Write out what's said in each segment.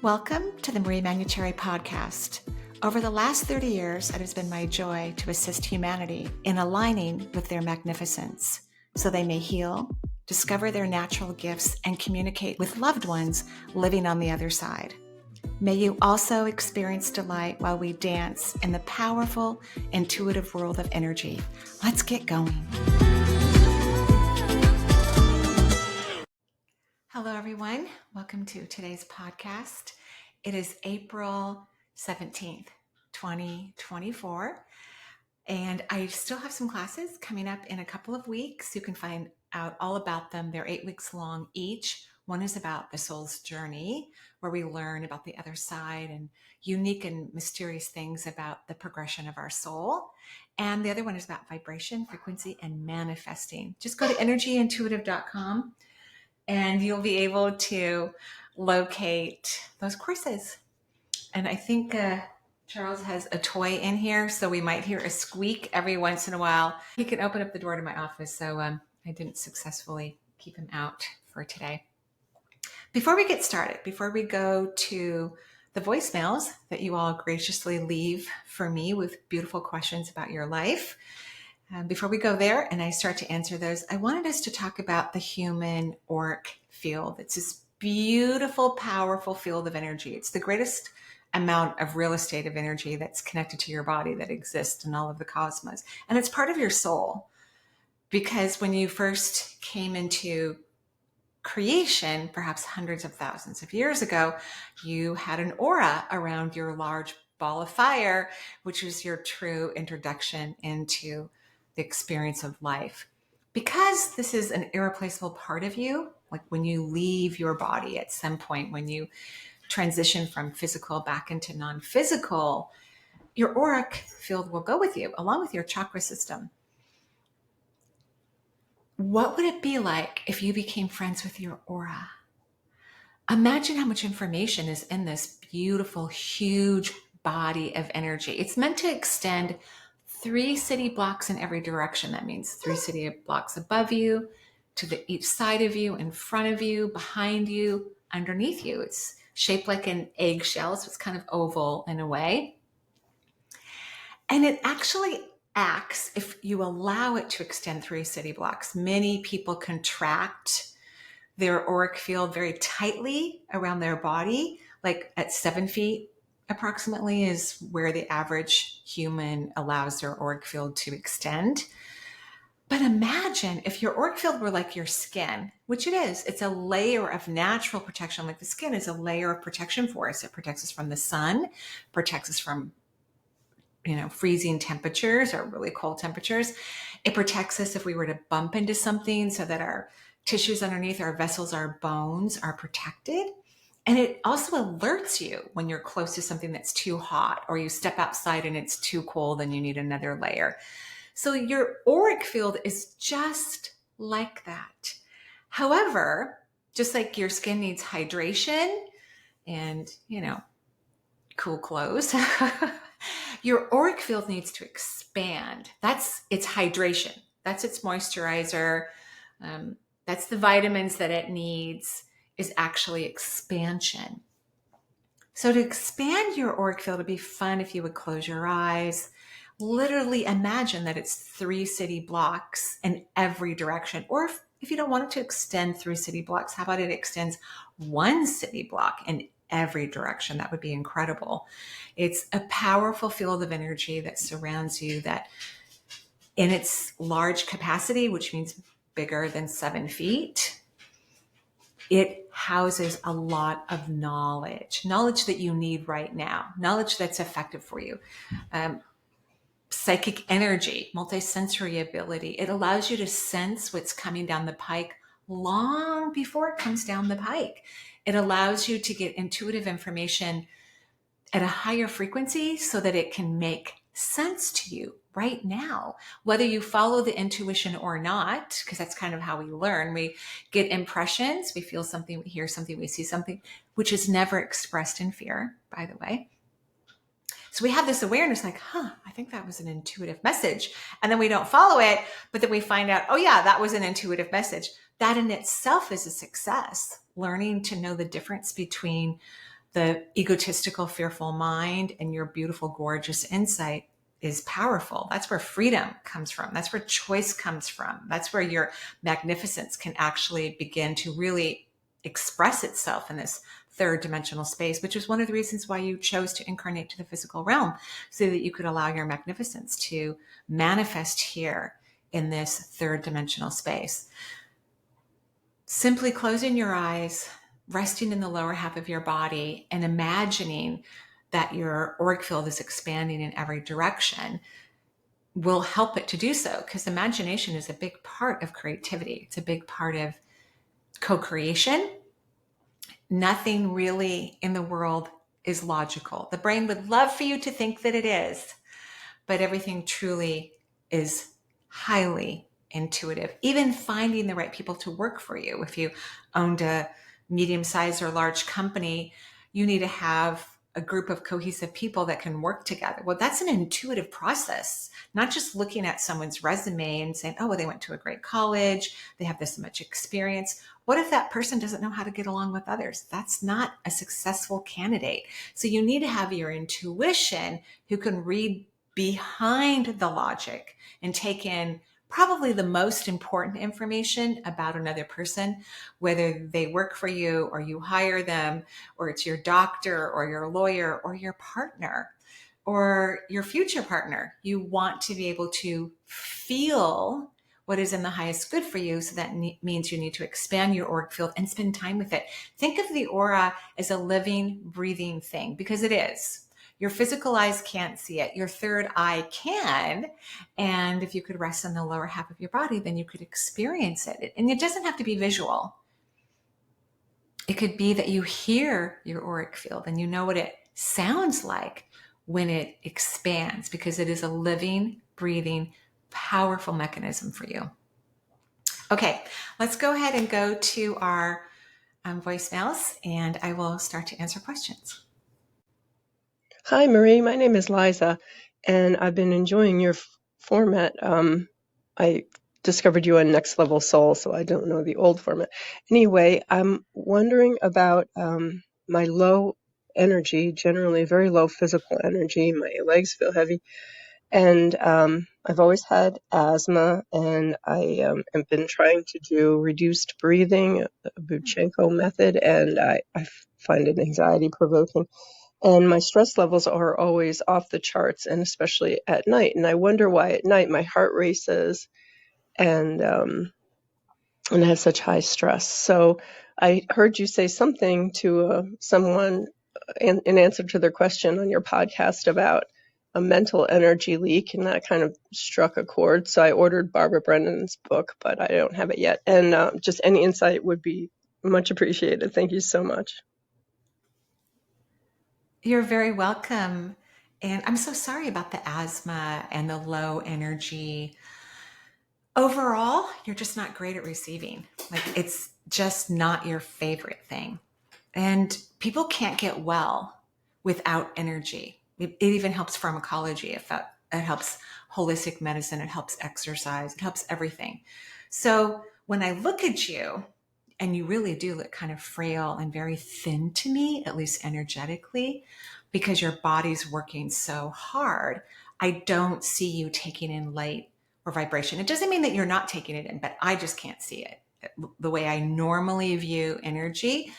Welcome to the Manuchehri podcast. Over the last 30 years, it has been my joy to assist humanity in aligning with their magnificence so they may heal, discover their natural gifts, and communicate with loved ones living on the other side. May you also experience delight while we dance in the powerful, intuitive world of energy. Let's get going. Hello, everyone. Welcome to today's podcast. It is April 17th, 2024, and I still have some classes coming up in a couple of weeks. You can find out all about them. They're 8 weeks long each. One is about the soul's journey, where we learn about the other side and unique and mysterious things about the progression of our soul. And the other one is about vibration, frequency, and manifesting. Just go to energyintuitive.com. and you'll be able to locate those courses. And I think Charles has a toy in here, so we might hear a squeak every once in a while. He can open up the door to my office, so I didn't successfully keep him out for today. Before we get started, before we go to the voicemails that you all graciously leave for me with beautiful questions about your life, before we go there and I start to answer those, I wanted us to talk about the human auric field. It's this beautiful, powerful field of energy. It's the greatest amount of real estate of energy that's connected to your body that exists in all of the cosmos. And it's part of your soul, because when you first came into creation, perhaps hundreds of thousands of years ago, you had an aura around your large ball of fire, which was your true introduction into the experience of life. Because this is an irreplaceable part of you, like when you leave your body at some point, when you transition from physical back into non-physical, your auric field will go with you, along with your chakra system. What would it be like if you became friends with your aura? Imagine how much information is in this beautiful, huge body of energy. It's meant to extend 3 city blocks in every direction. That means 3 city blocks above you, to each side of you, in front of you, behind you, underneath you. It's shaped like an eggshell, so it's kind of oval in a way. And it actually acts, if you allow it to extend 3 city blocks. Many people contract their auric field very tightly around their body, like at 7 feet approximately is where the average human allows their auric field to extend. But imagine if your auric field were like your skin, which it is. It's a layer of natural protection. Like the skin is a layer of protection for us. It protects us from the sun, protects us from freezing temperatures or really cold temperatures. It protects us if we were to bump into something, so that our tissues underneath, our vessels, our bones are protected. And it also alerts you when you're close to something that's too hot, or you step outside and it's too cold and you need another layer. So your auric field is just like that. However, just like your skin needs hydration and, cool clothes, your auric field needs to expand. That's its hydration. That's its moisturizer. That's the vitamins that it needs, is actually expansion. So to expand your auric field, it'd be fun if you would close your eyes. Literally imagine that it's 3 city blocks in every direction. Or if you don't want it to extend 3 city blocks, how about it extends 1 city block in every direction? That would be incredible. It's a powerful field of energy that surrounds you, that in its large capacity, which means bigger than 7 feet, it houses a lot of knowledge that you need right now, knowledge that's effective for you. Psychic energy, multisensory ability. It allows you to sense what's coming down the pike long before it comes down the pike. It allows you to get intuitive information at a higher frequency so that it can make sense to you right now, whether you follow the intuition or not, because that's kind of how we learn. We get impressions, we feel something, we hear something, we see something, which is never expressed in fear, by the way. So we have this awareness like, I think that was an intuitive message. And then we don't follow it, but then we find out, oh yeah, that was an intuitive message. That in itself is a success. Learning to know the difference between the egotistical, fearful mind and your beautiful, gorgeous insight is powerful. That's where freedom comes from. That's where choice comes from. That's where your magnificence can actually begin to really express itself in this third dimensional space, which is one of the reasons why you chose to incarnate to the physical realm, so that you could allow your magnificence to manifest here in this third dimensional space. Simply closing your eyes, resting in the lower half of your body, and imagining that your auric field is expanding in every direction will help it to do so, because imagination is a big part of creativity. It's a big part of co-creation. Nothing really in the world is logical. The brain would love for you to think that it is, but everything truly is highly intuitive. Even finding the right people to work for you. If you owned a medium-sized or large company, you need to have a group of cohesive people that can work together. Well, that's an intuitive process, not just looking at someone's resume and saying, oh, well, they went to a great college, they have this much experience. What if that person doesn't know how to get along with others? That's not a successful candidate. So you need to have your intuition who can read behind the logic and take in probably the most important information about another person, whether they work for you or you hire them, or it's your doctor or your lawyer or your partner or your future partner. You want to be able to feel what is in the highest good for you. So that means you need to expand your auric field and spend time with it. Think of the aura as a living, breathing thing, because it is. Your physical eyes can't see it. Your third eye can. And if you could rest on the lower half of your body, then you could experience it. And it doesn't have to be visual. It could be that you hear your auric field and you know what it sounds like when it expands, because it is a living, breathing, powerful mechanism for you. Okay, let's go ahead and go to our voicemails, and I will start to answer questions. Hi, Marie. My name is Liza, and I've been enjoying your format. I discovered you on Next Level Soul, so I don't know the old format. Anyway, I'm wondering about my low energy, generally very low physical energy. My legs feel heavy, and I've always had asthma, and I have been trying to do reduced breathing, a Buchenko method, and I find it anxiety provoking. And my stress levels are always off the charts, and especially at night. And I wonder why at night my heart races and I have such high stress. So I heard you say something to someone in answer to their question on your podcast about a mental energy leak, and that kind of struck a chord. So I ordered Barbara Brennan's book, but I don't have it yet. And just any insight would be much appreciated. Thank you so much. You're very welcome. And I'm so sorry about the asthma and the low energy. Overall, you're just not great at receiving. Like, it's just not your favorite thing. And people can't get well without energy. It even helps pharmacology. It helps holistic medicine. It helps exercise. It helps everything. So when I look at you, and you really do look kind of frail and very thin to me, at least energetically, because your body's working so hard, I don't see you taking in light or vibration. It doesn't mean that you're not taking it in, but I just can't see it. The way I normally view energy,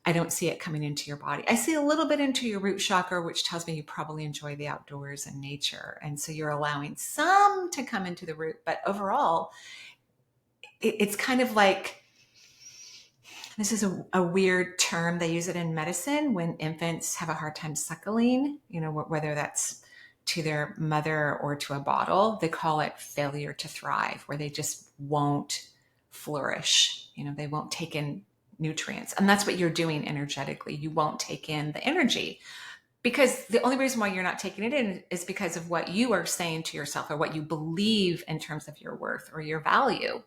I don't see it coming into your body. I see a little bit into your root chakra, which tells me you probably enjoy the outdoors and nature. And so you're allowing some to come into the root. But overall, it's kind of like, this is a weird term. They use it in medicine when infants have a hard time suckling, whether that's to their mother or to a bottle. They call it failure to thrive, where they just won't flourish. They won't take in nutrients. And that's what you're doing energetically. You won't take in the energy, because the only reason why you're not taking it in is because of what you are saying to yourself, or what you believe in terms of your worth or your value.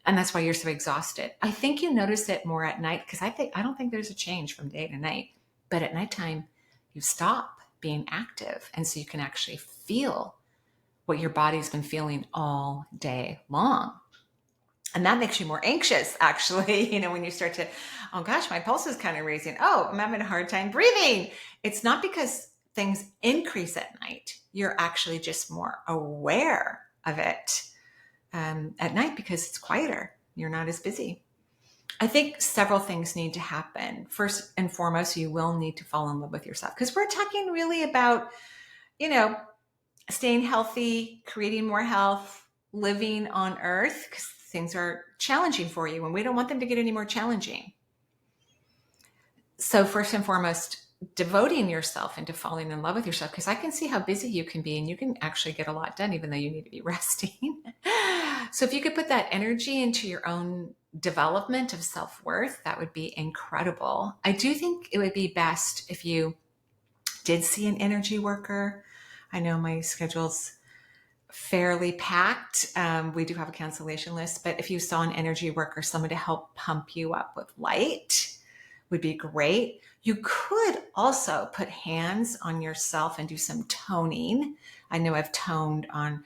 And that's why you're so exhausted. I think you notice it more at night, because I don't think there's a change from day to night. But at nighttime, you stop being active. And so you can actually feel what your body's been feeling all day long. And that makes you more anxious, actually, when you start to, oh gosh, my pulse is kind of raising. Oh, I'm having a hard time breathing. It's not because things increase at night. You're actually just more aware of it at night because it's quieter. You're not as busy. I think several things need to happen. First and foremost, you will need to fall in love with yourself because we're talking really about, you know, staying healthy, creating more health, living on earth because things are challenging for you and we don't want them to get any more challenging. So first and foremost, devoting yourself into falling in love with yourself because I can see how busy you can be and you can actually get a lot done even though you need to be resting. So if you could put that energy into your own development of self-worth, that would be incredible. I do think it would be best if you did see an energy worker. I know my schedule's fairly packed. We do have a cancellation list, but if you saw an energy worker, someone to help pump you up with light would be great. You could also put hands on yourself and do some toning. I know I've toned on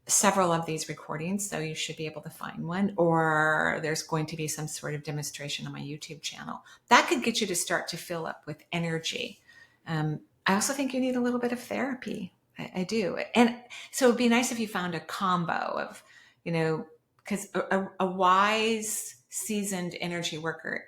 several of these recordings, so you should be able to find one, or there's going to be some sort of demonstration on my YouTube channel. That could get you to start to fill up with energy. I also think you need a little bit of therapy. I do. And so it'd be nice if you found a combo of, because a wise, seasoned energy worker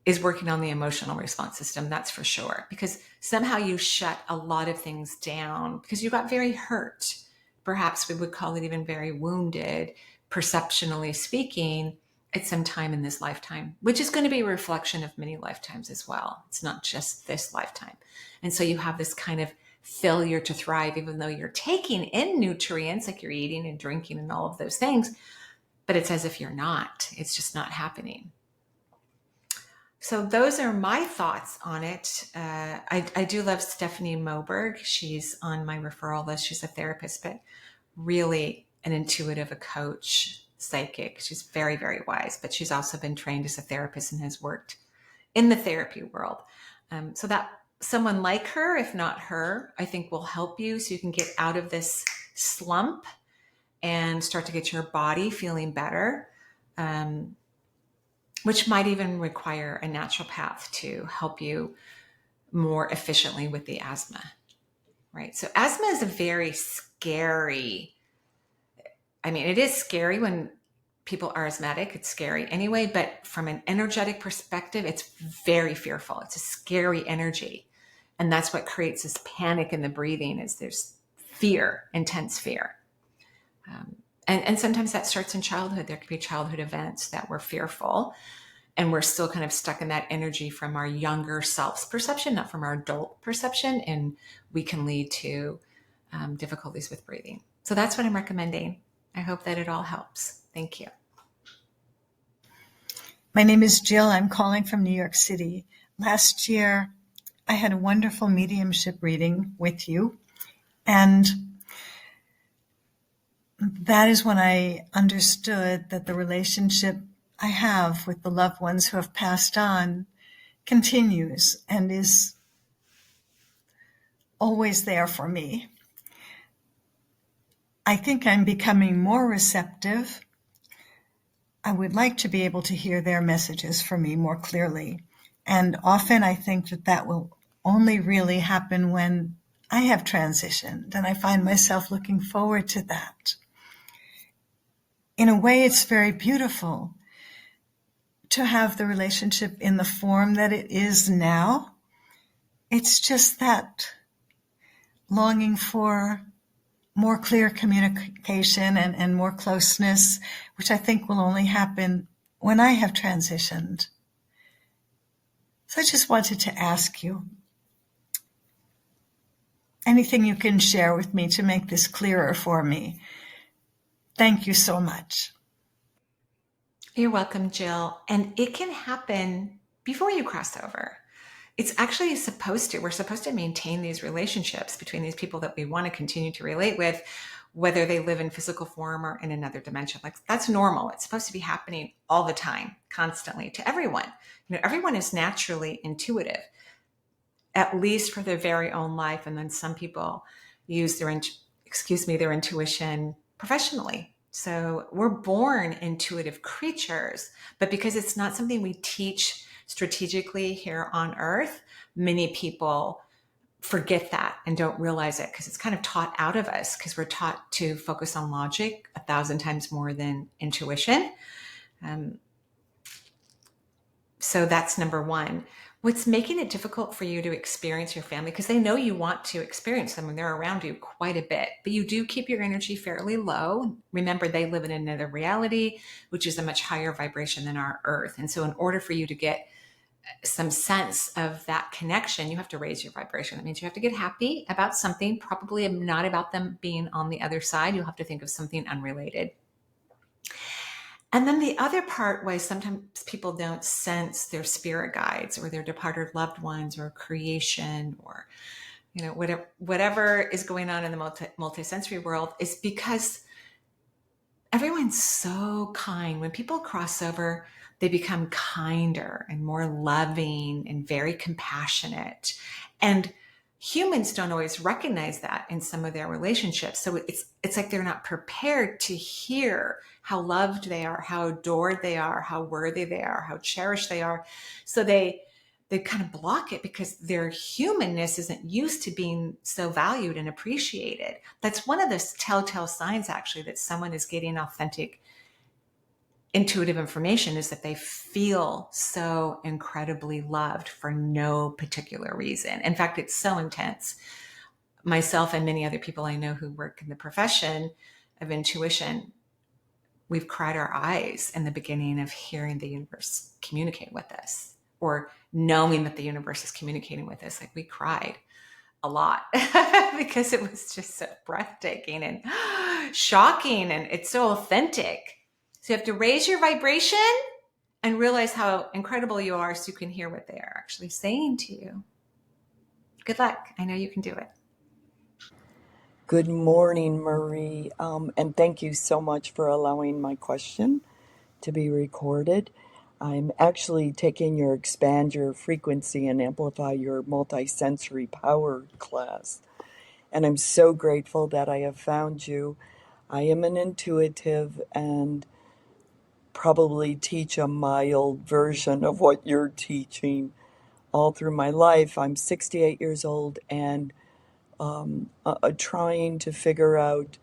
is working on the emotional response system, that's for sure. Because somehow you shut a lot of things down because you got very hurt. Perhaps we would call it even very wounded, perceptionally speaking, at some time in this lifetime, which is going to be a reflection of many lifetimes as well. It's not just this lifetime. And so you have this kind of failure to thrive, even though you're taking in nutrients, like you're eating and drinking and all of those things, but it's as if you're not. It's just not happening. So those are my thoughts on it. I do love Stephanie Moberg. She's on my referral list. She's a therapist, but really an intuitive, a coach, psychic. She's very, very wise, but she's also been trained as a therapist and has worked in the therapy world. So that someone like her, if not her, I think will help you so you can get out of this slump and start to get your body feeling better. Which might even require a naturopath to help you more efficiently with the asthma, right? So asthma is a very scary, it is scary when people are asthmatic. It's scary anyway, but from an energetic perspective, it's very fearful. It's a scary energy. And that's what creates this panic in the breathing is there's fear, intense fear. And sometimes that starts in childhood. There could be childhood events that were fearful and we're still kind of stuck in that energy from our younger self's perception, not from our adult perception. And we can lead to difficulties with breathing. So that's what I'm recommending. I hope that it all helps. Thank you. My name is Jill. I'm calling from New York City. Last year, I had a wonderful mediumship reading with you. And that is when I understood that the relationship I have with the loved ones who have passed on continues and is always there for me. I think I'm becoming more receptive. I would like to be able to hear their messages for me more clearly. And often I think that will only really happen when I have transitioned, and I find myself looking forward to that. In a way, it's very beautiful to have the relationship in the form that it is now. It's just that longing for more clear communication and more closeness, which I think will only happen when I have transitioned. So I just wanted to ask you, anything you can share with me to make this clearer for me? Thank you so much. You're welcome, Jill. And it can happen before you cross over. It's actually supposed to. We're supposed to maintain these relationships between these people that we want to continue to relate with, whether they live in physical form or in another dimension. Like that's normal. It's supposed to be happening all the time, constantly to everyone. Everyone is naturally intuitive, at least for their very own life. And then some people use their intuition professionally So we're born intuitive creatures, but because it's not something we teach strategically here on earth, many people forget that and don't realize it because it's kind of taught out of us because we're taught to focus on logic 1,000 times more than intuition. Um, so that's number one. What's making it difficult for you to experience your family? Because they know you want to experience them and they're around you quite a bit, but you do keep your energy fairly low. Remember, they live in another reality, which is a much higher vibration than our earth. And so in order for you to get some sense of that connection, you have to raise your vibration. That means you have to get happy about something, probably not about them being on the other side. You'll have to think of something unrelated. And then the other part why sometimes people don't sense their spirit guides or their departed loved ones or creation or whatever is going on in the multi-sensory world is because everyone's so kind. When people cross over, they become kinder and more loving and very compassionate. And humans don't always recognize that in some of their relationships. So it's like they're not prepared to hear how loved they are, how adored they are, how worthy they are, how cherished they are. So they kind of block it because their humanness isn't used to being so valued and appreciated. That's one of the telltale signs, actually, that someone is getting authentic, intuitive information is that they feel so incredibly loved for no particular reason. In fact, it's so intense. Myself and many other people I know who work in the profession of intuition, we've cried our eyes in the beginning of hearing the universe communicate with us or knowing that the universe is communicating with us. Like, we cried a lot because it was just so breathtaking and shocking, and it's so authentic. So you have to raise your vibration and realize how incredible you are so you can hear what they are actually saying to you. Good luck. I know you can do it. Good morning, Marie, and thank you so much for allowing my question to be recorded. I'm actually taking your Expand Your Frequency and Amplify Your Multisensory Power class, and I'm so grateful that I have found you. I am an intuitive and probably teach a mild version of what you're teaching all through my life. I'm 68 years old and trying to figure out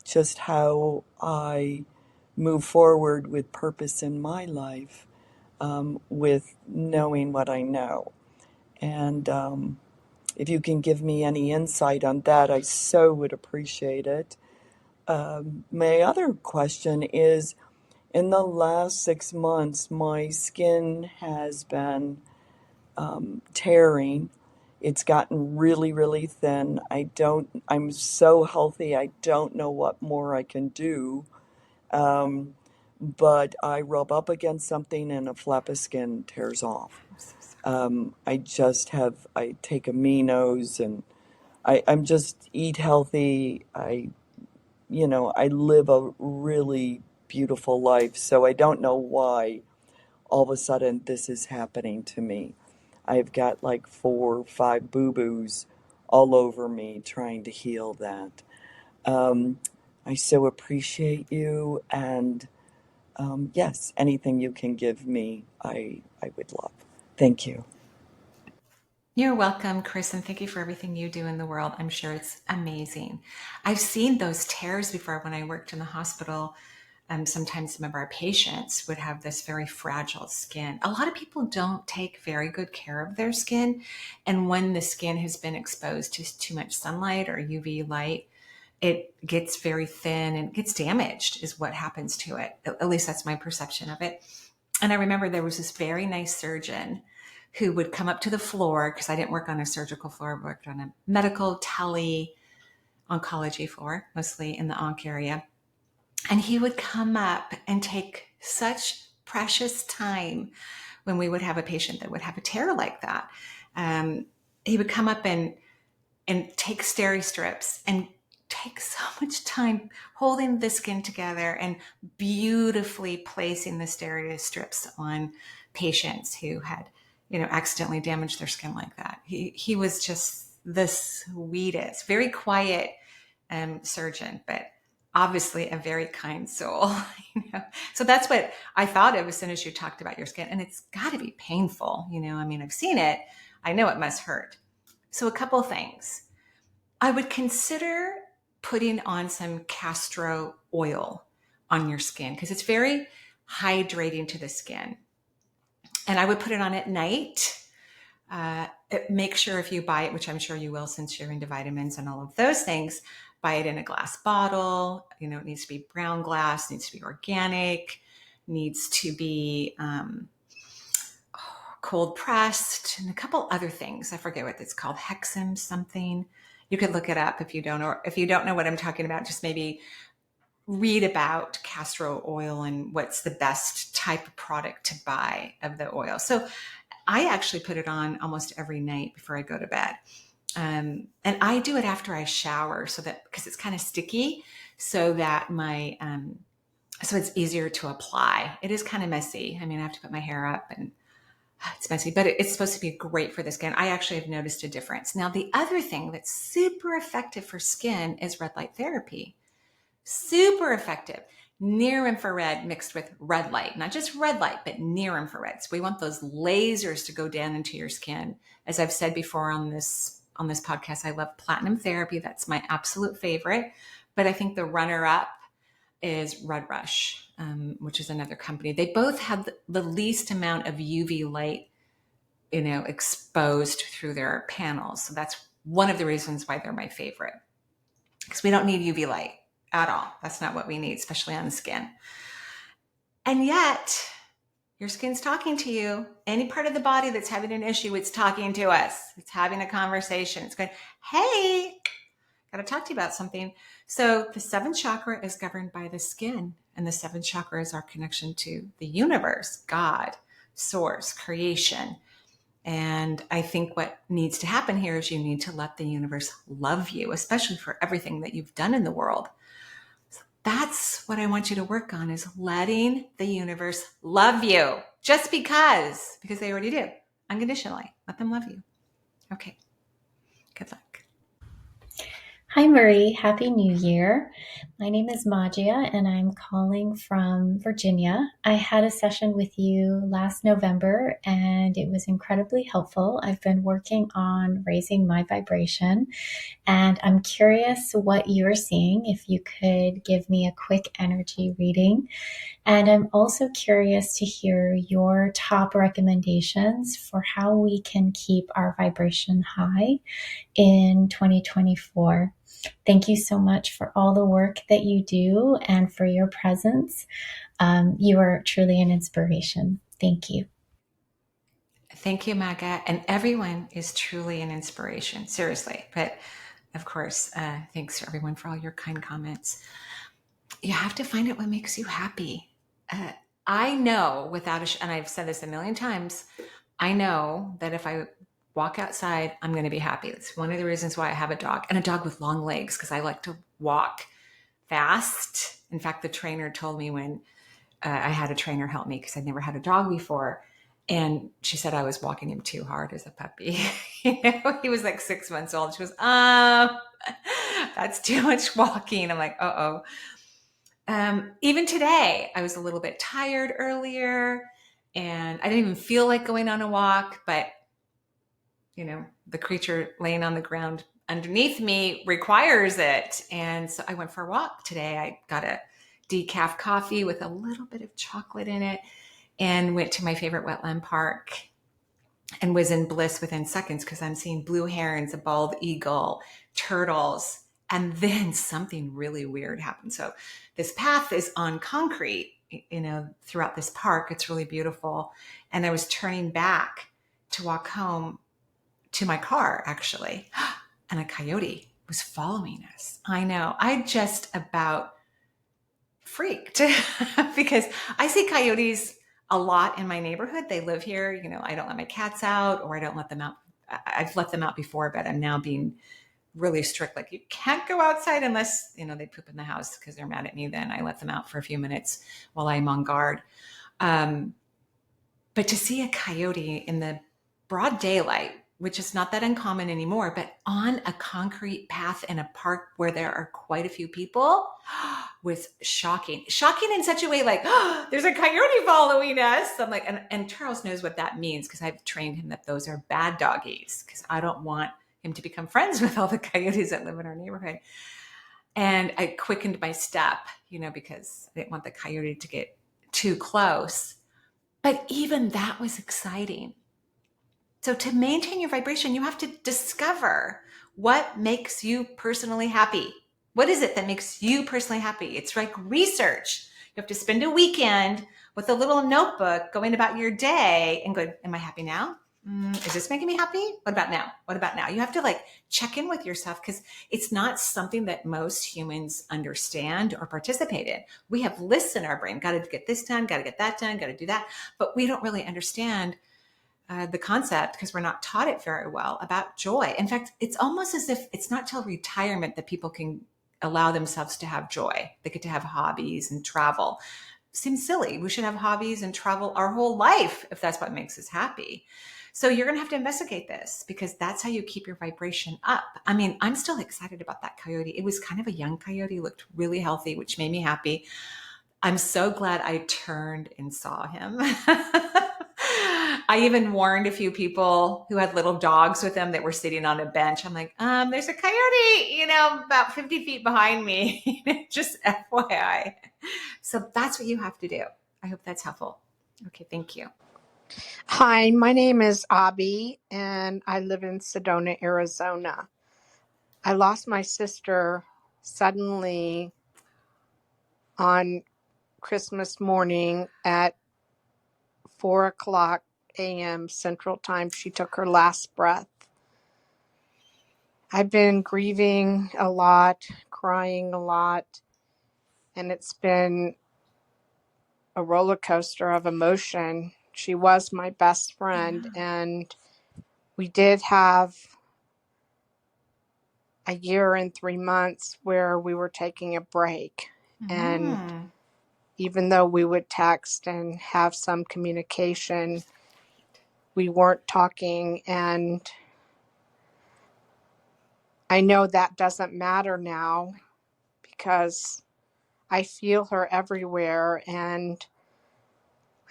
just how I move forward with purpose in my life, with knowing what I know. And if you can give me any insight on that, I so would appreciate it. My other question is, in the last 6 months, my skin has been tearing. It's gotten really, really thin. I'm so healthy, I don't know what more I can do. But I rub up against something and a flap of skin tears off. I take aminos and I'm just eat healthy. I live a really beautiful life. So I don't know why all of a sudden this is happening to me. I've got like 4 or 5 boo-boos all over me trying to heal that. I so appreciate you, and yes, anything you can give me, I would love. Thank you. You're welcome, Chris, and thank you for everything you do in the world. I'm sure it's amazing. I've seen those tears before when I worked in the hospital. Sometimes some of our patients would have this very fragile skin. A lot of people don't take very good care of their skin. And when the skin has been exposed to too much sunlight or UV light, it gets very thin and gets damaged is what happens to it. At least that's my perception of it. And I remember there was this very nice surgeon who would come up to the floor, because I didn't work on a surgical floor, I worked on a medical tele oncology floor, mostly in the onc area. And he would come up and take such precious time when we would have a patient that would have a tear like that. He would come up and take steri strips and take so much time holding the skin together and beautifully placing the steri strips on patients who had, accidentally damaged their skin like that. He was just the sweetest, very quiet surgeon, but obviously a very kind soul. So that's what I thought of as soon as you talked about your skin. And it's got to be painful. I mean, I've seen it. I know it must hurt. So a couple things. I would consider putting on some castor oil on your skin because it's very hydrating to the skin. And I would put it on at night. Make sure if you buy it, which I'm sure you will since you're into vitamins and all of those things, buy it in a glass bottle. It needs to be brown glass, needs to be organic, needs to be cold pressed, and a couple other things. I forget what it's called, Hexam something. You could look it up if you don't, or if you don't know what I'm talking about, just maybe read about castor oil and what's the best type of product to buy of the oil. So I actually put it on almost every night before I go to bed. And I do it after I shower because it's kind of sticky, so that so it's easier to apply. It is kind of messy. I mean, I have to put my hair up and it's messy, but it's supposed to be great for the skin. I actually have noticed a difference. Now, the other thing that's super effective for skin is red light therapy. Super effective. Near infrared mixed with red light, not just red light, but near infrared. So we want those lasers to go down into your skin. As I've said before on this podcast, I love platinum therapy. That's my absolute favorite. But I think the runner up is Red Rush, which is another company. They both have the least amount of UV light, exposed through their panels. So that's one of the reasons why they're my favorite, because we don't need UV light at all. That's not what we need, especially on the skin. And yet, your skin's talking to you. Any part of the body that's having an issue, it's talking to us. It's having a conversation. It's going, hey, got to talk to you about something. So the seventh chakra is governed by the skin. And the seventh chakra is our connection to the universe, God, source, creation. And I think what needs to happen here is you need to let the universe love you, especially for everything that you've done in the world. So that's what I want you to work on, is letting the universe love you just because they already do, unconditionally. Let them love you. Okay. Good luck. Hi, Marie. Happy New Year. My name is Magia, and I'm calling from Virginia. I had a session with you last November, and it was incredibly helpful. I've been working on raising my vibration, and I'm curious what you're seeing, if you could give me a quick energy reading. And I'm also curious to hear your top recommendations for how we can keep our vibration high in 2024. Thank you so much for all the work that you do and for your presence. You are truly an inspiration. Thank you. Thank you, Maga. And everyone is truly an inspiration, seriously. But of course, thanks to everyone for all your kind comments. You have to find out what makes you happy. I know and I've said this a million times, I know that if I walk outside, I'm going to be happy. It's one of the reasons why I have a dog, and a dog with long legs, because I like to walk fast. In fact, the trainer told me when I had a trainer help me, because I'd never had a dog before. And she said I was walking him too hard as a puppy. He was like 6 months old. She goes, that's too much walking. I'm like, uh-oh. Even today, I was a little bit tired earlier, and I didn't even feel like going on a walk, but the creature laying on the ground underneath me requires it. And so I went for a walk today. I got a decaf coffee with a little bit of chocolate in it and went to my favorite wetland park and was in bliss within seconds, because I'm seeing blue herons, a bald eagle, turtles. And then something really weird happened. So this path is on concrete, throughout this park. It's really beautiful. And I was turning back to walk home to my car, actually, and a coyote was following us. I know. I just about freaked because I see coyotes a lot in my neighborhood. They live here. I don't let my cats out, or I don't let them out. I've let them out before, but I'm now being really strict. Like, you can't go outside unless, they poop in the house, because they're mad at me. Then I let them out for a few minutes while I'm on guard. But to see a coyote in the broad daylight, which is not that uncommon anymore, but on a concrete path in a park where there are quite a few people, was shocking in such a way, like, oh, there's a coyote following us. I'm like, and Charles knows what that means, because I've trained him that those are bad doggies, because I don't want him to become friends with all the coyotes that live in our neighborhood. And I quickened my step, because I didn't want the coyote to get too close. But even that was exciting. So to maintain your vibration, you have to discover what makes you personally happy. What is it that makes you personally happy? It's like research. You have to spend a weekend with a little notebook going about your day and going, am I happy now? Is this making me happy? What about now? What about now? You have to check in with yourself, because it's not something that most humans understand or participate in. We have lists in our brain. Got to get this done, got to get that done, got to do that. But we don't really understand the concept, because we're not taught it very well, about joy. In fact, it's almost as if it's not till retirement that people can allow themselves to have joy. They get to have hobbies and travel. Seems silly. We should have hobbies and travel our whole life if that's what makes us happy. So you're going to have to investigate this, because that's how you keep your vibration up. I mean, I'm still excited about that coyote. It was kind of a young coyote, looked really healthy, which made me happy. I'm so glad I turned and saw him. I even warned a few people who had little dogs with them that were sitting on a bench. I'm like, there's a coyote, about 50 feet behind me. Just FYI. So that's what you have to do. I hope that's helpful. Okay, thank you. Hi, my name is Abby, and I live in Sedona, Arizona. I lost my sister suddenly on Christmas morning at 4:00 a.m. Central Time. She took her last breath. I've been grieving a lot, crying a lot, and it's been a roller coaster of emotion. She was my best friend, and we did have a year and 3 months where we were taking a break. And even though we would text and have some communication, we weren't talking. And I know that doesn't matter now, because I feel her everywhere, and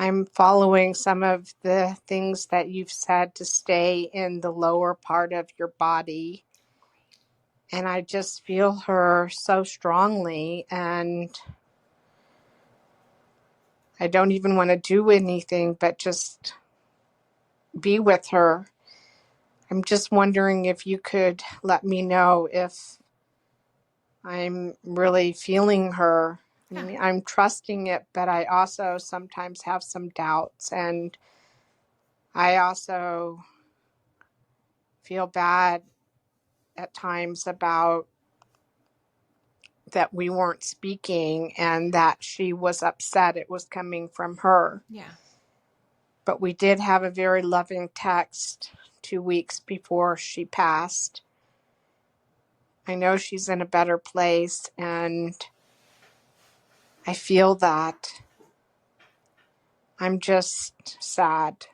I'm following some of the things that you've said to stay in the lower part of your body. And I just feel her so strongly, and I don't even want to do anything but just be with her. I'm just wondering if you could let me know if I'm really feeling her. I mean, I'm trusting it, but I also sometimes have some doubts, and I also feel bad at times about that we weren't speaking and that she was upset it was coming from her. Yeah. But we did have a very loving text 2 weeks before she passed. I know she's in a better place, and I feel that. I'm just sad.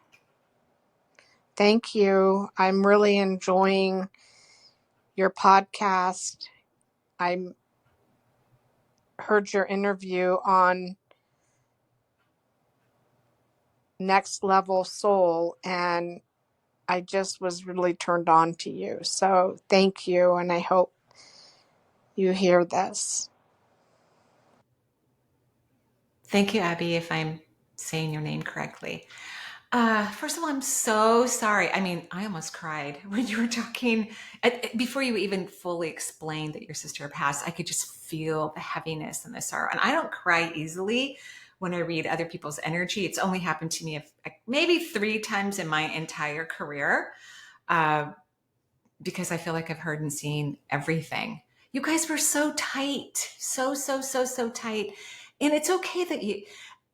Thank you. I'm really enjoying your podcast. I heard your interview on Next Level Soul, and I just was really turned on to you. So thank you, and I hope you hear this. Thank you, Abby, if I'm saying your name correctly. First of all, I'm so sorry. I mean, I almost cried when you were talking. Before you even fully explained that your sister passed, I could just feel the heaviness and the sorrow. And I don't cry easily when I read other people's energy. It's only happened to me maybe 3 times in my entire career, because I feel like I've heard and seen everything. You guys were so tight, so tight. And it's okay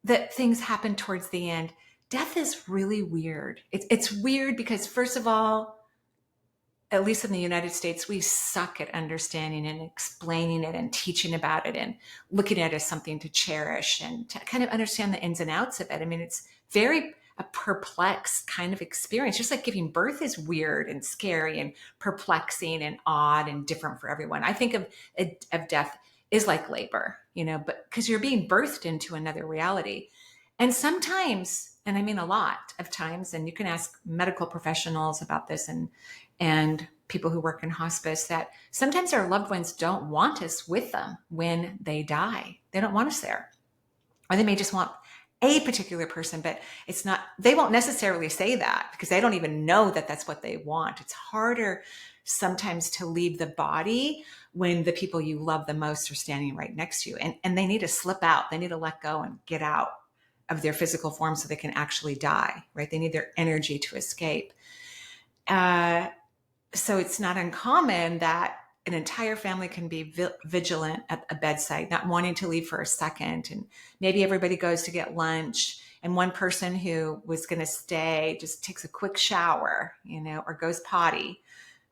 that things happen towards the end. Death is really weird. It's weird because, first of all, at least in the United States, we suck at understanding and explaining it and teaching about it and looking at it as something to cherish and to kind of understand the ins and outs of it. I mean, it's very a perplexed kind of experience. Just like giving birth is weird and scary and perplexing and odd and different for everyone. I think of death is like labor, but because you're being birthed into another reality. And sometimes, and I mean a lot of times, and you can ask medical professionals about this and people who work in hospice, that sometimes our loved ones don't want us with them when they die. They don't want us there. Or they may just want a particular person, but it's not, they won't necessarily say that because they don't even know that that's what they want. It's harder sometimes to leave the body when the people you love the most are standing right next to you, and they need to slip out. They need to let go and get out of their physical form so they can actually die, right? They need their energy to escape. So it's not uncommon that an entire family can be vigilant at a bedside, not wanting to leave for a second. And maybe everybody goes to get lunch, and one person who was going to stay just takes a quick shower, or goes potty.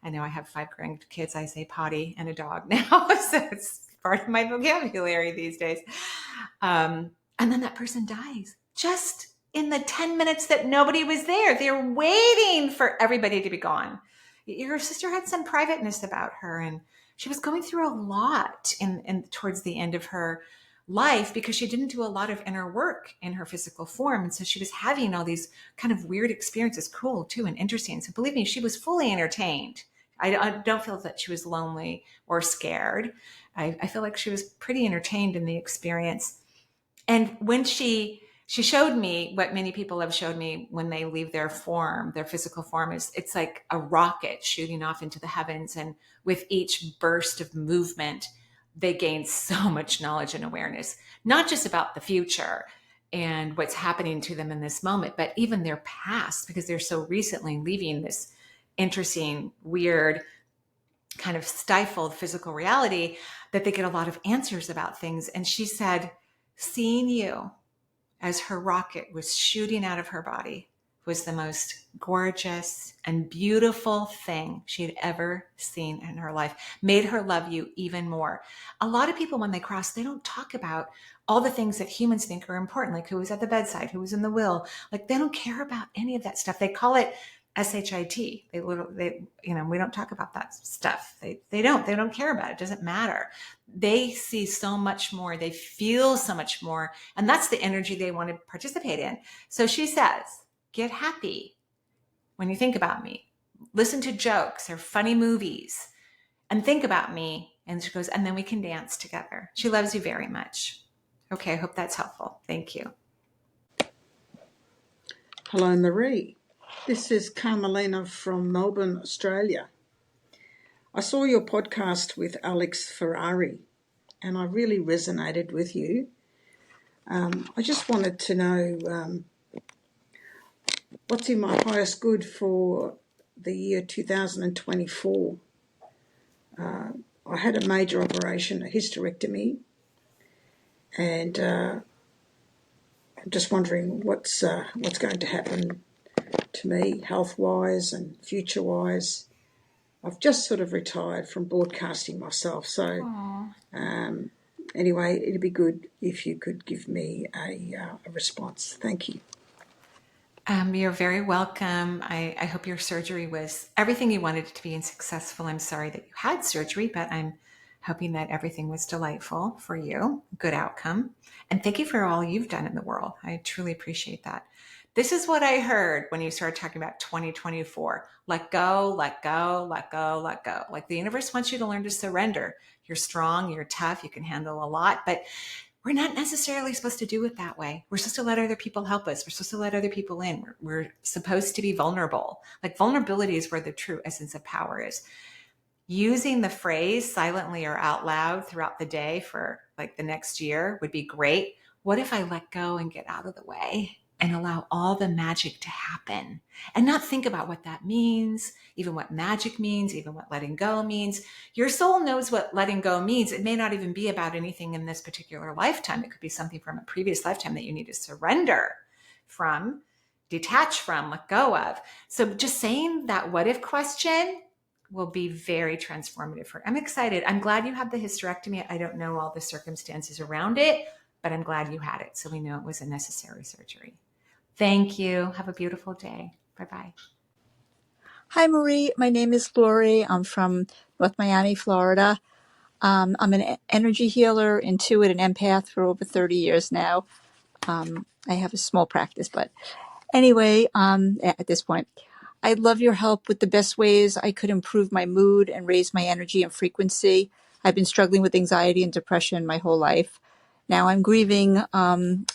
I know I have 5 grandkids. I say potty and a dog now, so it's part of my vocabulary these days. And then that person dies just in the 10 minutes that nobody was there. They're waiting for everybody to be gone. Your sister had some privateness about her, and she was going through a lot in towards the end of her life because she didn't do a lot of inner work in her physical form. And so she was having all these kind of weird experiences, cool too, and interesting. So believe me, she was fully entertained. I don't feel that she was lonely or scared. I feel like she was pretty entertained in the experience. And when she showed me what many people have showed me when they leave their form, their physical form, is it's like a rocket shooting off into the heavens. And with each burst of movement, they gain so much knowledge and awareness, not just about the future and what's happening to them in this moment, but even their past, because they're so recently leaving this interesting, weird, kind of stifled physical reality, that they get a lot of answers about things. And she said, seeing you as her rocket was shooting out of her body was the most gorgeous and beautiful thing she had ever seen in her life. Made her love you even more. A lot of people, when they cross, they don't talk about all the things that humans think are important, like who was at the bedside, who was in the will. Like, they don't care about any of that stuff. They call it SHIT. We don't talk about that stuff. They don't care about it. It doesn't matter. They see so much more. They feel so much more. And that's the energy they want to participate in. So she says, get happy when you think about me. Listen to jokes or funny movies and think about me. And she goes, and then we can dance together. She loves you very much. Okay, I hope that's helpful. Thank you. Hello, Marie. This is Carmelina from Melbourne, Australia. I saw your podcast with Alex Ferrari, and I really resonated with you. I just wanted to know what's in my highest good for the year 2024. I had a major operation, a hysterectomy, and I'm just wondering what's going to happen to me health-wise and future-wise. I've just sort of retired from broadcasting myself, so anyway, it'd be good if you could give me a response. Thank you. You're very welcome. I hope your surgery was everything you wanted it to be and successful. I'm sorry that you had surgery, but I'm hoping that everything was delightful for you, good outcome. And thank you for all you've done in the world. I truly appreciate that. This is what I heard when you started talking about 2024. Let go, let go, let go, let go. Like, the universe wants you to learn to surrender. You're strong, you're tough, you can handle a lot, but we're not necessarily supposed to do it that way. We're supposed to let other people help us. We're supposed to let other people in. We're supposed to be vulnerable. Like, vulnerability is where the true essence of power is. Using the phrase silently or out loud throughout the day for like the next year would be great. What if I let go and get out of the way and allow all the magic to happen and not think about what that means, even what magic means, even what letting go means? Your soul knows what letting go means. It may not even be about anything in this particular lifetime. It could be something from a previous lifetime that you need to surrender from, detach from, let go of. So just saying that what if question will be very transformative for. I'm excited. I'm glad you had the hysterectomy. I don't know all the circumstances around it, but I'm glad you had it. So we know it was a necessary surgery. Thank you. Have a beautiful day. Bye-bye. Hi, Marie. My name is Lori. I'm from North Miami, Florida. I'm an energy healer, intuit, and empath for over 30 years now. I have a small practice, but anyway, at this point, I'd love your help with the best ways I could improve my mood and raise my energy and frequency. I've been struggling with anxiety and depression my whole life. Now I'm grieving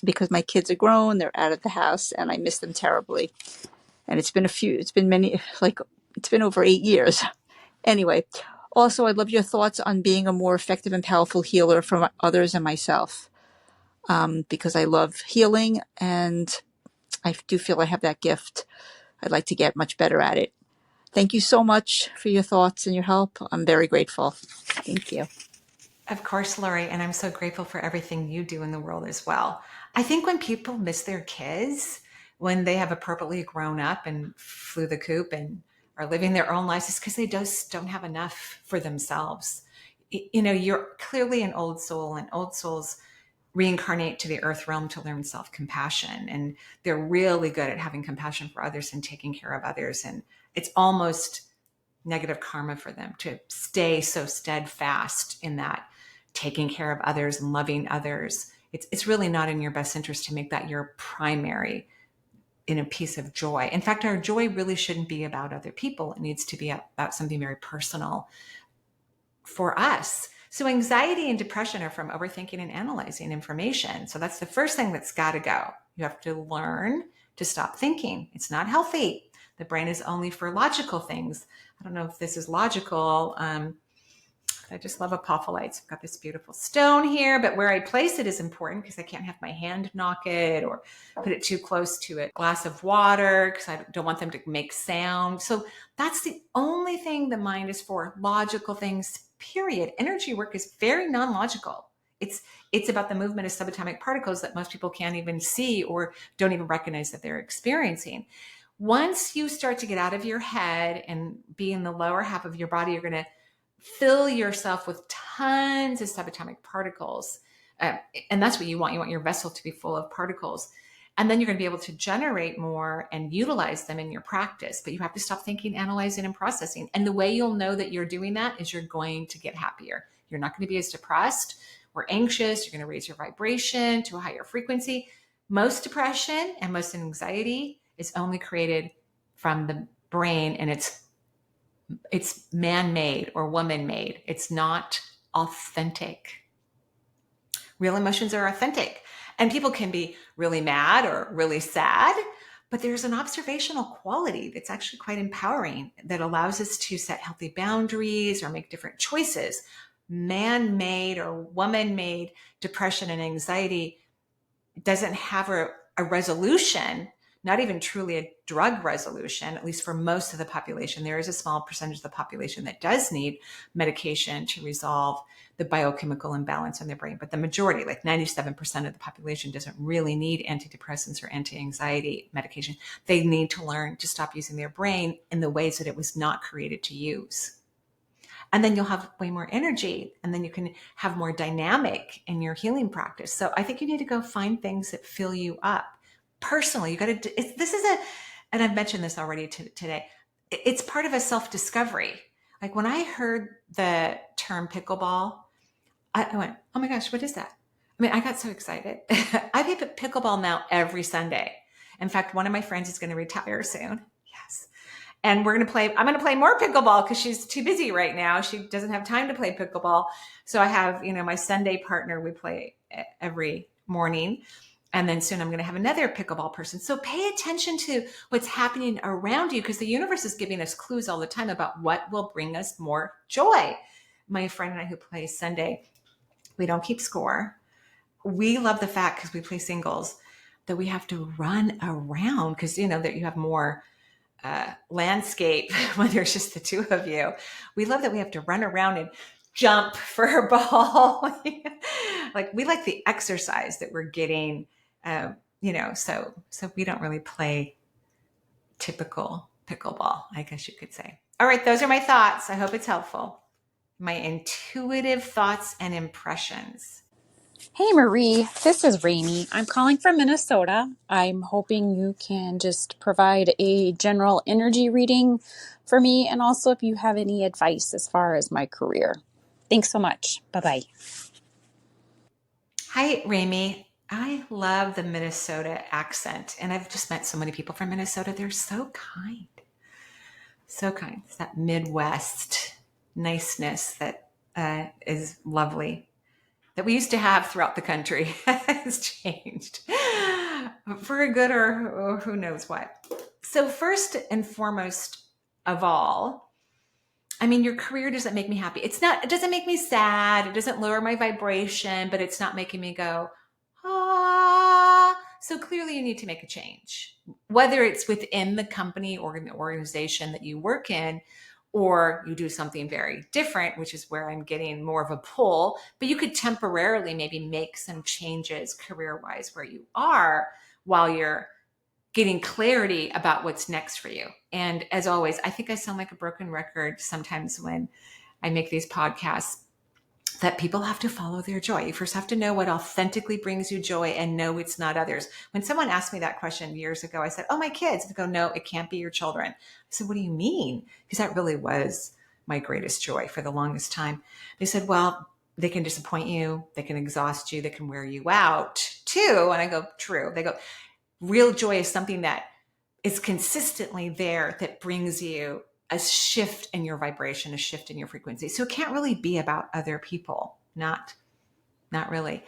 because my kids are grown, they're out of the house, and I miss them terribly. And it's been many, like, it's been over 8 years. Anyway, also, I'd love your thoughts on being a more effective and powerful healer for others and myself, because I love healing and I do feel I have that gift. I'd like to get much better at it. Thank you so much for your thoughts and your help. I'm very grateful. Thank you. Of course, Lori, and I'm so grateful for everything you do in the world as well. I think when people miss their kids, when they have appropriately grown up and flew the coop and are living their own lives, it's because they just don't have enough for themselves. You know, you're clearly an old soul, and old souls reincarnate to the earth realm to learn self-compassion. And they're really good at having compassion for others and taking care of others. And it's almost negative karma for them to stay so steadfast in that taking care of others and loving others. It's really not in your best interest to make that your primary in a piece of joy. In fact, our joy really shouldn't be about other people. It needs to be about something very personal for us. So anxiety and depression are from overthinking and analyzing information. So that's the first thing that's got to go. You have to learn to stop thinking. It's not healthy. The brain is only for logical things. I don't know if this is logical. I just love apopholites. I've got this beautiful stone here, but where I place it is important because I can't have my hand knock it or put it too close to a glass of water because I don't want them to make sound. So that's the only thing the mind is for, logical things, period. Energy work is very non-logical. It's about the movement of subatomic particles that most people can't even see or don't even recognize that they're experiencing. Once you start to get out of your head and be in the lower half of your body, you're going to fill yourself with tons of subatomic particles. And that's what you want. You want your vessel to be full of particles. And then you're going to be able to generate more and utilize them in your practice. But you have to stop thinking, analyzing, and processing. And the way you'll know that you're doing that is you're going to get happier. You're not going to be as depressed or anxious. You're going to raise your vibration to a higher frequency. Most depression and most anxiety is only created from the brain, and it's man-made or woman-made. It's not authentic. Real emotions are authentic. And people can be really mad or really sad, but there's an observational quality that's actually quite empowering that allows us to set healthy boundaries or make different choices. Man-made or woman-made depression and anxiety doesn't have a resolution, not even truly a drug resolution, at least for most of the population. There is a small percentage of the population that does need medication to resolve the biochemical imbalance in their brain. But the majority, like 97% of the population, doesn't really need antidepressants or anti-anxiety medication. They need to learn to stop using their brain in the ways that it was not created to use. And then you'll have way more energy, and then you can have more dynamic in your healing practice. So I think you need to go find things that fill you up personally. You got to, and I've mentioned this already today, it's part of a self-discovery. Like when I heard the term pickleball, I went, oh my gosh, what is that? I mean, I got so excited. I play pickleball now every Sunday. In fact, one of my friends is going to retire soon. Yes. And I'm going to play more pickleball because she's too busy right now. She doesn't have time to play pickleball. So I have, my Sunday partner, we play every morning. And then soon I'm going to have another pickleball person. So pay attention to what's happening around you, because the universe is giving us clues all the time about what will bring us more joy. My friend and I who play Sunday, we don't keep score. We love the fact, because we play singles, that we have to run around because, that you have more landscape when there's just the two of you. We love that we have to run around and jump for a ball. Like we like the exercise that we're getting, so we don't really play typical pickleball, I guess you could say. All right, those are my thoughts. I hope it's helpful. My intuitive thoughts and impressions. Hey Marie, this is Rainey. I'm calling from Minnesota. I'm hoping you can just provide a general energy reading for me and also if you have any advice as far as my career. Thanks so much. Bye bye. Hi, Rami. I love the Minnesota accent, and I've just met so many people from Minnesota. They're so kind. So kind. It's that Midwest niceness that is lovely, that we used to have throughout the country has changed for a good or who knows what. So, first and foremost of all, I mean, your career doesn't make me happy. It doesn't make me sad. It doesn't lower my vibration, but it's not making me go, ah. So clearly you need to make a change, whether it's within the company or in the organization that you work in, or you do something very different, which is where I'm getting more of a pull, but you could temporarily maybe make some changes career wise where you are while you're getting clarity about what's next for you. And as always, I think I sound like a broken record sometimes when I make these podcasts, that people have to follow their joy. You first have to know what authentically brings you joy and know it's not others. When someone asked me that question years ago, I said, oh, my kids. They go, no, it can't be your children. I said, what do you mean? Because that really was my greatest joy for the longest time. They said, well, they can disappoint you. They can exhaust you. They can wear you out too. And I go, true. They go, real joy is something that is consistently there, that brings you a shift in your vibration, a shift in your frequency. So it can't really be about other people. Not really.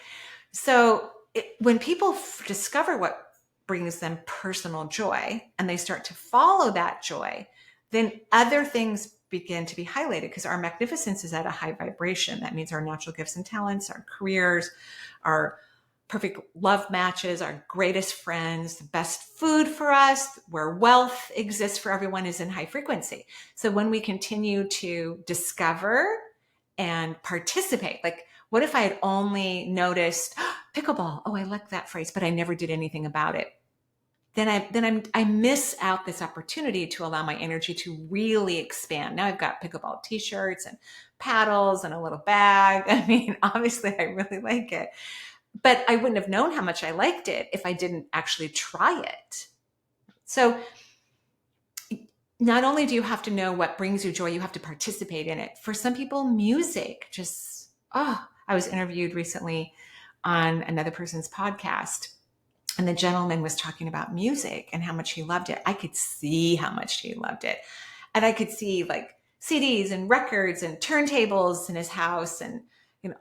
So when people discover what brings them personal joy and they start to follow that joy, then other things begin to be highlighted, because our magnificence is at a high vibration. That means our natural gifts and talents, our careers, our perfect love matches, our greatest friends, the best food for us, where wealth exists for everyone, is in high frequency. So when we continue to discover and participate, like, what if I had only noticed pickleball? Oh, I like that phrase, but I never did anything about it. Then I miss out this opportunity to allow my energy to really expand. Now I've got pickleball t-shirts and paddles and a little bag. I mean, obviously I really like it, but I wouldn't have known how much I liked it if I didn't actually try it. So not only do you have to know what brings you joy, you have to participate in it. For some people, music just, I was interviewed recently on another person's podcast, and the gentleman was talking about music and how much he loved it. I could see how much he loved it. And I could see like CDs and records and turntables in his house. And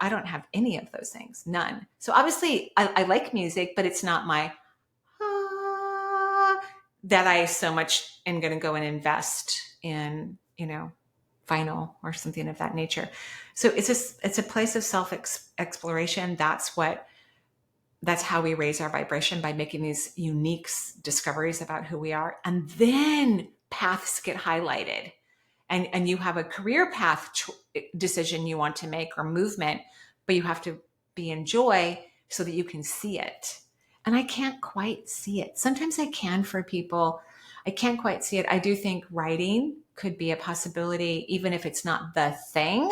I don't have any of those things, none. So obviously I like music, but it's not my that I so much am going to go and invest in, vinyl or something of that nature. So it's a place of self exploration. That's how we raise our vibration, by making these unique discoveries about who we are. And then paths get highlighted, and you have a career path decision you want to make, or movement, but you have to be in joy so that you can see it. And I can't quite see it. Sometimes I can for people. I can't quite see it. I do think writing could be a possibility, even if it's not the thing.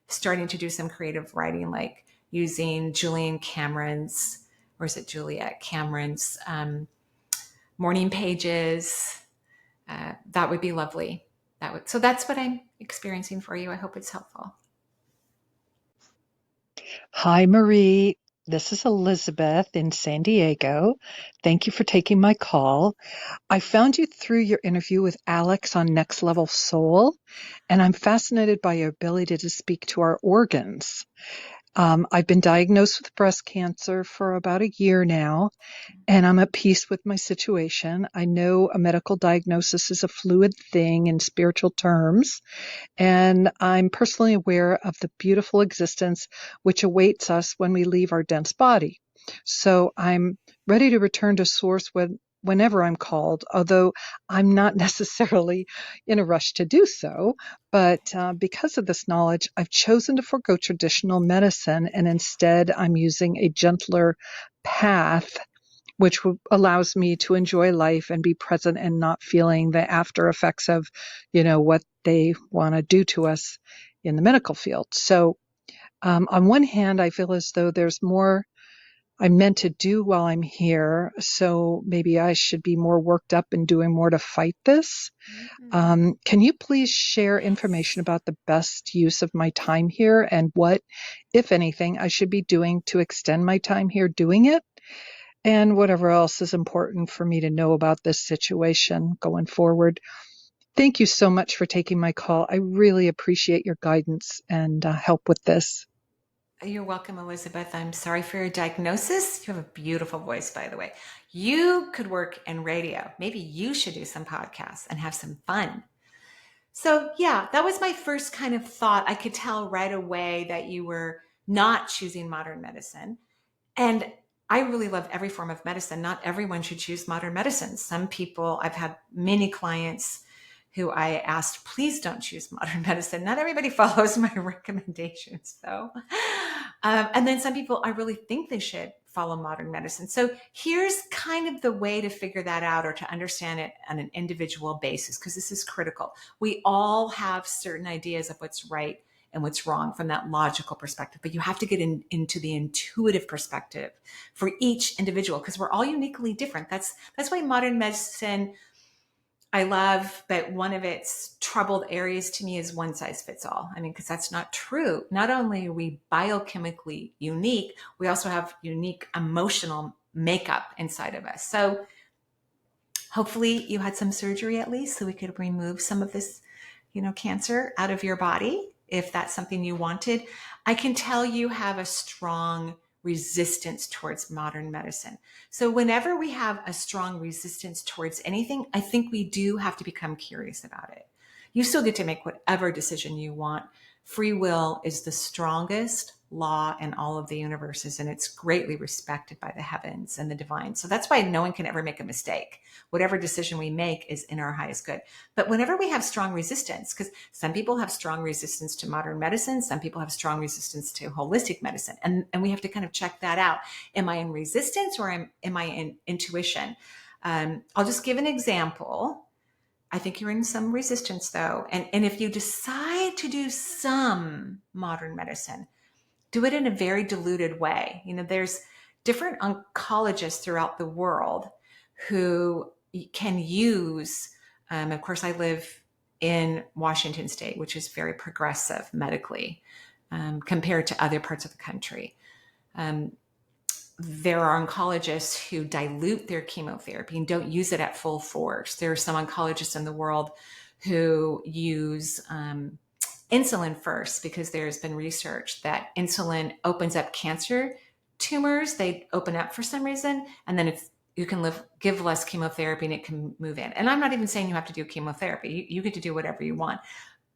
Starting to do some creative writing, like using Julian Cameron's, or is it Juliet Cameron's, morning pages. That would be lovely. So that's what I'm experiencing for you. I hope it's helpful. Hi, Marie. This is Elizabeth in San Diego. Thank you for taking my call. I found you through your interview with Alex on Next Level Soul, and I'm fascinated by your ability to speak to our organs. I've been diagnosed with breast cancer for about a year now, and I'm at peace with my situation. I know a medical diagnosis is a fluid thing in spiritual terms, and I'm personally aware of the beautiful existence which awaits us when we leave our dense body. So I'm ready to return to Source whenever I'm called, although I'm not necessarily in a rush to do so. But because of this knowledge, I've chosen to forego traditional medicine, and instead I'm using a gentler path which allows me to enjoy life and be present and not feeling the after effects of, what they want to do to us in the medical field. So On one hand, I feel as though there's more I'm meant to do while I'm here. So maybe I should be more worked up and doing more to fight this. Can you please share information Yes. about the best use of my time here and what, if anything, I should be doing to extend my time here doing it? And whatever else is important for me to know about this situation going forward. Thank you so much for taking my call. I really appreciate your guidance and help with this. You're welcome, Elizabeth. I'm sorry for your diagnosis. You have a beautiful voice, by the way. You could work in radio. Maybe you should do some podcasts and have some fun. So, yeah, that was my first kind of thought. I could tell right away that you were not choosing modern medicine. And I really love every form of medicine. Not everyone should choose modern medicine. Some people, I've had many clients who I asked, please don't choose modern medicine. Not everybody follows my recommendations, though. And then some people, I really think they should follow modern medicine. So here's kind of the way to figure that out or to understand it on an individual basis, because this is critical. We all have certain ideas of what's right and what's wrong from that logical perspective, but you have to get into the intuitive perspective for each individual, because we're all uniquely different. That's why modern medicine, I love that one of its troubled areas to me is one size fits all. I mean, because that's not true. Not only are we biochemically unique, we also have unique emotional makeup inside of us. So hopefully you had some surgery at least so we could remove some of this, cancer out of your body if that's something you wanted. I can tell you have a strong resistance towards modern medicine. So whenever we have a strong resistance towards anything, I think we do have to become curious about it. You still get to make whatever decision you want. Free will is the strongest law in all of the universes, and it's greatly respected by the heavens and the divine. So that's why no one can ever make a mistake. Whatever decision we make is in our highest good. But whenever we have strong resistance, because some people have strong resistance to modern medicine, some people have strong resistance to holistic medicine, and we have to kind of check that out. Am I in resistance or am I in intuition? I'll just give an example. I think you're in some resistance though. And if you decide to do some modern medicine, do it in a very diluted way. There's different oncologists throughout the world who can use, of course, I live in Washington State, which is very progressive medically compared to other parts of the country. There are oncologists who dilute their chemotherapy and don't use it at full force. There are some oncologists in the world who use insulin first, because there's been research that insulin opens up cancer tumors. They open up for some reason, and then if you can give less chemotherapy and it can move in. And I'm not even saying you have to do chemotherapy. You get to do whatever you want.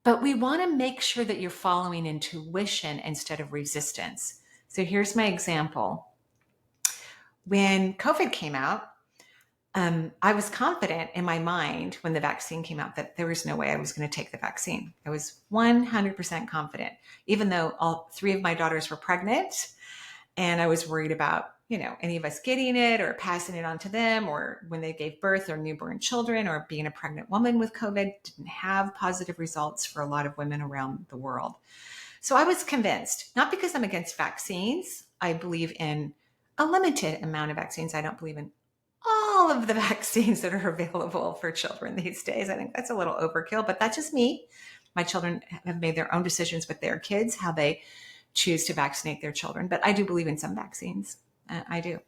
But we want to make sure that you're following intuition instead of resistance. So here's my example. When COVID came out, I was confident in my mind when the vaccine came out that there was no way I was going to take the vaccine. I was 100% confident, even though all three of my daughters were pregnant, and I was worried about, any of us getting it or passing it on to them, or when they gave birth or newborn children, or being a pregnant woman with COVID didn't have positive results for a lot of women around the world. So I was convinced, not because I'm against vaccines. I believe in a limited amount of vaccines. I don't believe in all of the vaccines that are available for children these days. I think that's a little overkill, but that's just me. My children have made their own decisions with their kids, how they choose to vaccinate their children. But I do believe in some vaccines. I do.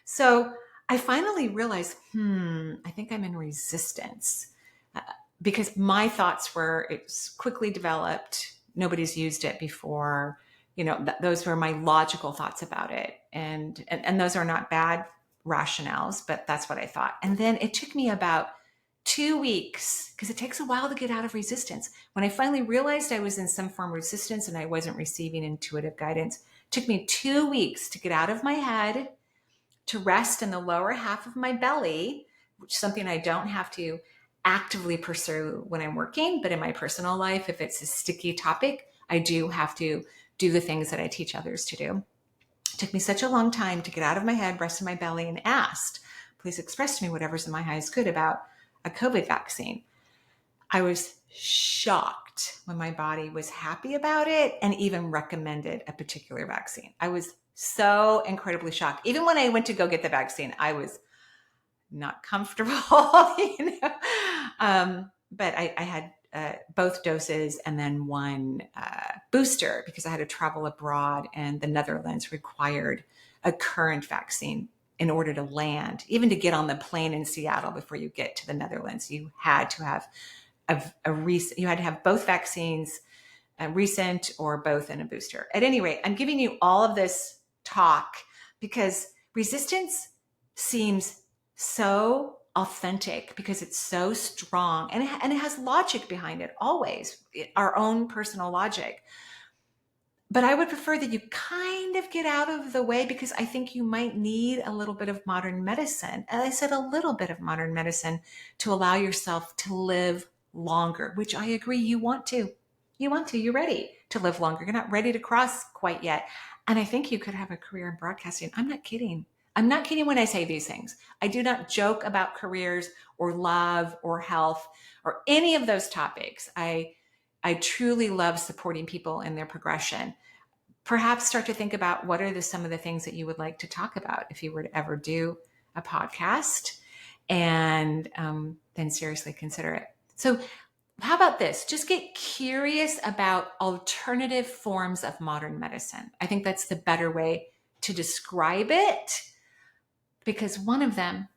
So I finally realized, I think I'm in resistance because my thoughts were, it's quickly developed. Nobody's used it before. Those were my logical thoughts about it. And those are not bad rationales, but that's what I thought. And then it took me about 2 weeks, because it takes a while to get out of resistance. When I finally realized I was in some form of resistance and I wasn't receiving intuitive guidance, it took me 2 weeks to get out of my head, to rest in the lower half of my belly, which is something I don't have to actively pursue when I'm working, but in my personal life, if it's a sticky topic, I do have to do the things that I teach others to do. It took me such a long time to get out of my head, rest in my belly, and asked, please express to me whatever's in my highest good about a COVID vaccine. I was shocked shocked when my body was happy about it and even recommended a particular vaccine. I was so incredibly shocked. Even when I went to go get the vaccine, I was not comfortable, but I had both doses and then one booster because I had to travel abroad, and the Netherlands required a current vaccine in order to land. Even to get on the plane in Seattle before you get to the Netherlands, you had to have you had to have both vaccines, recent or both, and a booster. At any rate, I'm giving you all of this talk because resistance seems so authentic because it's so strong, and it has logic behind it, always our own personal logic. But I would prefer that you kind of get out of the way because I think you might need a little bit of modern medicine. And I said a little bit of modern medicine to allow yourself to live longer, which I agree you want to. You want to, you're ready to live longer. You're not ready to cross quite yet. And I think you could have a career in broadcasting. I'm not kidding. I'm not kidding when I say these things. I do not joke about careers or love or health or any of those topics. I truly love supporting people in their progression. Perhaps start to think about what are some of the things that you would like to talk about if you were to ever do a podcast, and then seriously consider it. So how about this? Just get curious about alternative forms of modern medicine. I think that's the better way to describe it, because one of them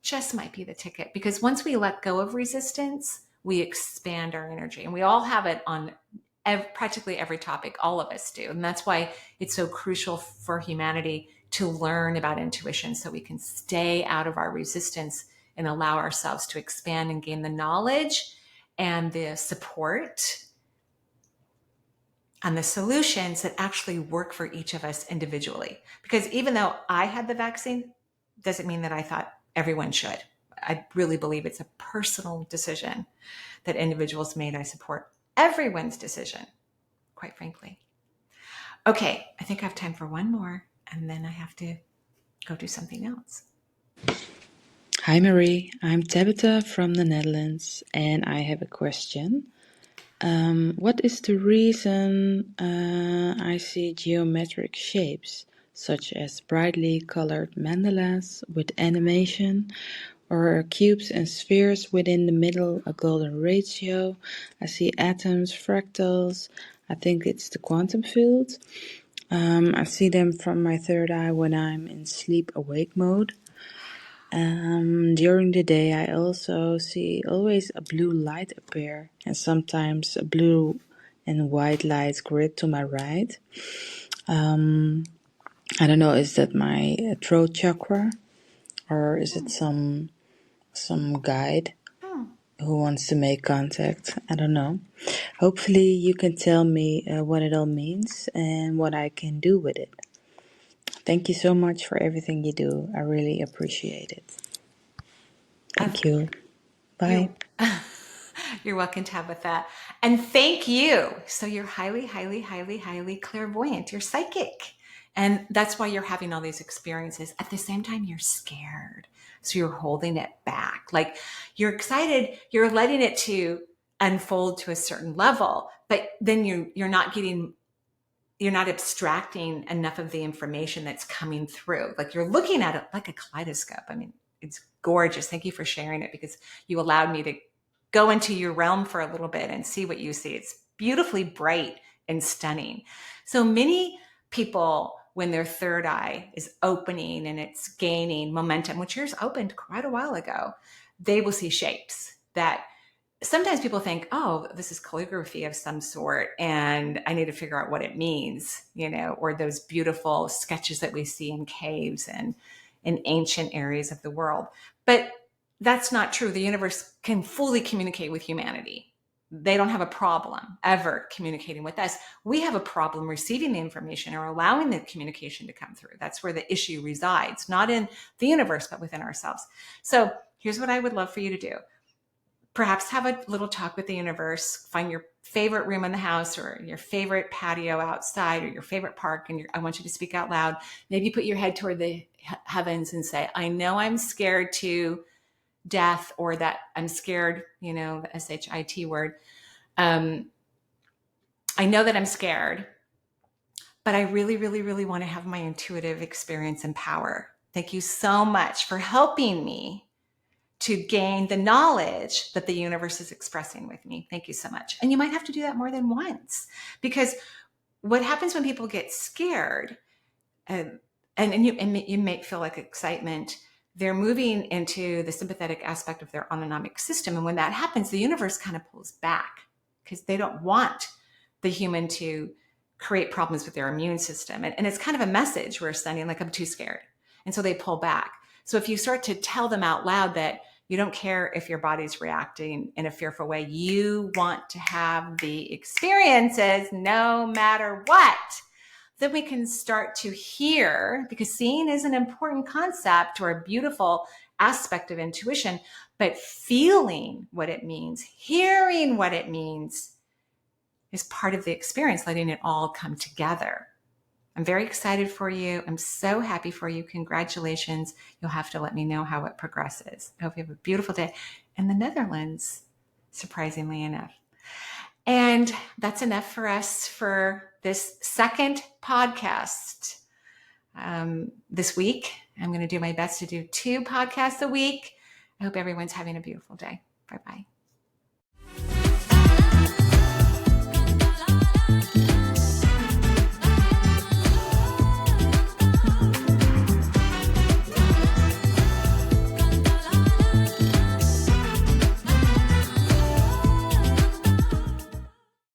just might be the ticket. Because once we let go of resistance, we expand our energy, and we all have it on practically every topic. All of us do. And that's why it's so crucial for humanity to learn about intuition so we can stay out of our resistance and allow ourselves to expand and gain the knowledge and the support and the solutions that actually work for each of us individually. Because even though I had the vaccine, doesn't mean that I thought everyone should. I really believe it's a personal decision that individuals made. I support everyone's decision, quite frankly. Okay, I think I have time for one more, and then I have to go do something else. Hi Marie, I'm Tabitha from the Netherlands, and I have a question. What is the reason I see geometric shapes, such as brightly colored mandalas with animation, or cubes and spheres within the middle, a golden ratio? I see atoms, fractals. I think it's the quantum field. I see them from my third eye when I'm in sleep-awake mode. During the day, I also see always a blue light appear, and sometimes a blue and white light grid to my right. I don't know, is that my throat chakra, or is it some guide who wants to make contact? I don't know. Hopefully, you can tell me what it all means and what I can do with it. Thank you so much for everything you do. I really appreciate it. Thank you. Bye. You're welcome, Tabitha. And thank you. So you're highly, highly, highly, highly clairvoyant. You're psychic. And that's why you're having all these experiences. At the same time, you're scared. So you're holding it back. Like, you're excited, you're letting it to unfold to a certain level, but then you're not abstracting enough of the information that's coming through. Like, you're looking at it like a kaleidoscope. I mean, it's gorgeous. Thank you for sharing it, because you allowed me to go into your realm for a little bit and see what you see. It's beautifully bright and stunning. So many people, when their third eye is opening and it's gaining momentum, which yours opened quite a while ago, they will see shapes that sometimes people think, oh, this is calligraphy of some sort, and I need to figure out what it means, or those beautiful sketches that we see in caves and in ancient areas of the world. But that's not true. The universe can fully communicate with humanity. They don't have a problem ever communicating with us. We have a problem receiving the information or allowing the communication to come through. That's where the issue resides, not in the universe, but within ourselves. So here's what I would love for you to do. Perhaps have a little talk with the universe, find your favorite room in the house or your favorite patio outside or your favorite park, and I want you to speak out loud. Maybe put your head toward the heavens and say, I know I'm scared to death, or that I'm scared, the SHIT word. I know that I'm scared, but I really, really, really want to have my intuitive experience and power. Thank you so much for helping me to gain the knowledge that the universe is expressing with me. Thank you so much. And you might have to do that more than once, because what happens when people get scared, and you may feel like excitement, they're moving into the sympathetic aspect of their autonomic system. And when that happens, the universe kind of pulls back because they don't want the human to create problems with their immune system. And it's kind of a message we're sending, like, I'm too scared. And so they pull back. So if you start to tell them out loud that you don't care if your body's reacting in a fearful way, you want to have the experiences no matter what, then we can start to hear, because seeing is an important concept or a beautiful aspect of intuition, but feeling what it means, hearing what it means, is part of the experience, letting it all come together. I'm very excited for you. I'm so happy for you. Congratulations. You'll have to let me know how it progresses. I hope you have a beautiful day in the Netherlands, surprisingly enough. And that's enough for us for this second podcast this week. I'm going to do my best to do 2 podcasts a week. I hope everyone's having a beautiful day. Bye-bye.